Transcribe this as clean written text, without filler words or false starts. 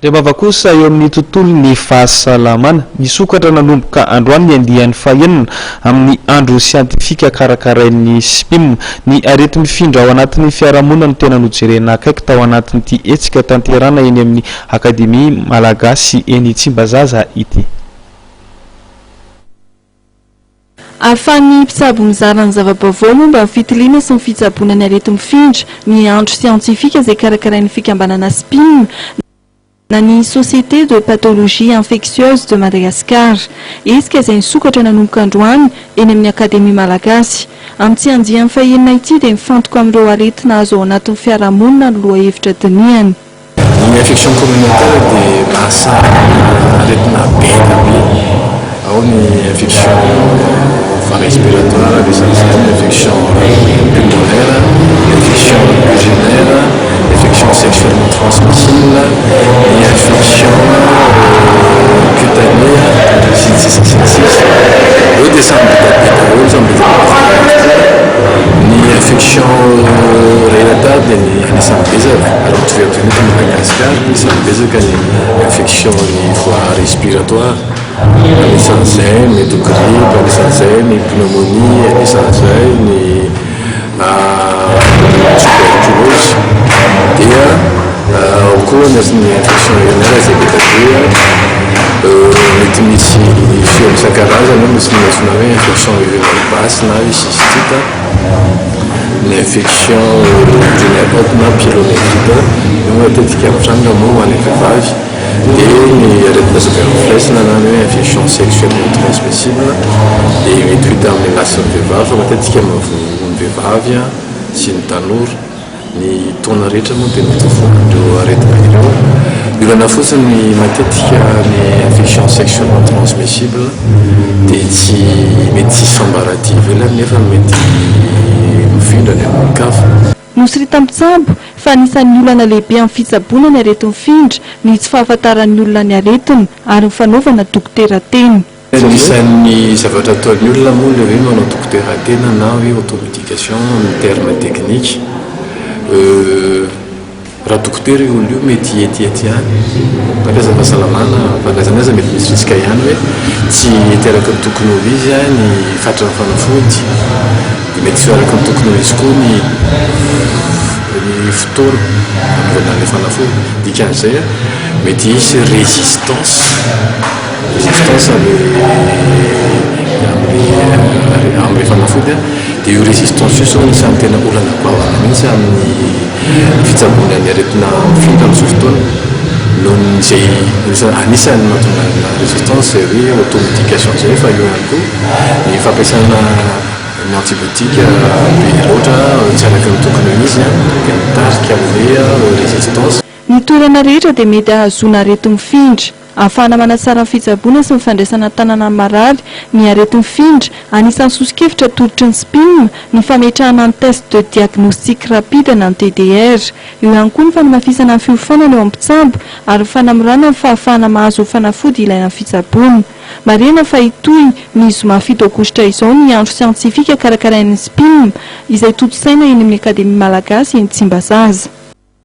Rehefa kosa eo amin'ny tontolon'ny fahasalamana nisokatra nanomboka androany ny andian'ny fahaenina amin'ny andro siantifika karakarain'ny SPIM ny arety mifindra ao anatin'ny fiarahamonina no tena nojerena akaiky tao anatin'ity hetsika tanterana eny amin'ny akademia malagasy eny Tsimbazaza ity. Ahafahan'ny mpitsabo mizara ny zava-baovao momba ny fitiliana sy ny fitsaboana ny arety mifindra ny andro siantifika izay karakarain'ny fikambanana SPIM na ny Société de Pathologie Infectieuse de Madagascar. Hetsika izay nisokatra nanomboka androany eny amin'ny akademia malagasy. Amin'ny tsy andian'ny fahaenina ity dia mifantoka amin'ireo aretina azo ao anatin'ny fiarahamonina ny loha hevitra diniany. Ny infection communautaire dia mahasara aretina beta be. Ao ny infection respiratoire, infection pulmonaire, infection urinaire, infection sexuellement transmissible, et infection cutanée, eux descendent ni infection relatable ni anisany bezaka alors tu vas venir comme Madagascar anisany bezaka ny infection ny voie respiratoire anisany ny grippe anisany ny pneumonie anisany ny tuberculose dia ao koa ny infection urinaire izay betabe mety misy feo isan-karazany misy ny antsoina hoe infection urinaire basse na cystite, l'infection urinaire haute na pyelonephritide io matetika am'tranga moa ho an'ny vehivavy dia ny aretina superfluous na hoe infection sexuellement transmissible dia mety hita amin'ny lasiny vehivavy fa matetika mavon'ny vehivavy sy ny tanora ny taona rehetra moa dia mitofoan'ireo aretina ireo. Ilana fotsiny matetika ny infection sexuellement transmissible dia tsy mety tsisy fambaraty ivelany nefa mety mifindra ny amin'ny kafa. Nosy Rita Mitsabo fa anisan'ny olana lehibe amin'ny fitsaboana ny arety mifindra ny tsy fahafantaran'ny olona ny aretiny ary ny fanaovana dokotera teny. Anisan'ny zavatra ataon'ny olona moa le hoe manao dokotera tena na hoe automédication ny terme technique. Raha dokotera io olona io mety etiety ihany mampiasa fahasalamana fanazanaza mety misy risika ihany hoe tsy teraka ny tokony ho izy ny fatrany fanafody dia mety tsy araka ny tokony ho izy koa ny fotoana anaovana ilay fanafody dikan'izay mety hisy résistance amin'ny fanafody dia io résistance io zao isan'ny tena olana bavana mihitsy amin'ny fitsaboana ny aretina mifindra amin'izao fotoana noho izay anisan'ny mahatonga résistance zay hoe automédication zay fa eo ihany koa ny fampiasana ny antibiotika be loatra tsy araka ny tokony ho izy dia mitarika amin'ilay résistance. Ny toerana rehetra dia mety ahazoana arety mifindra. Ahafahana manatsara ny fitsaboana sy ny fandraisana tanana marary ny arety mifindra anisan'ny sosikevitra tolotry ny SPIM ny fametrahana ny test de diagnostic rapide na ny TDR. Eo ihany koa ny fanamafisana ny fiofanana eo amin'ny mpitsabo ary fanamorana ny fahafahana mahazo fanafody ilaina ny fitsaboana. Marina fa itoy ny zoma 7 aogositra izao ny andro siantifika karakarain'ny SPIM izay toto saina eny amin'ny akademia malagasy eny Tsimbazaza.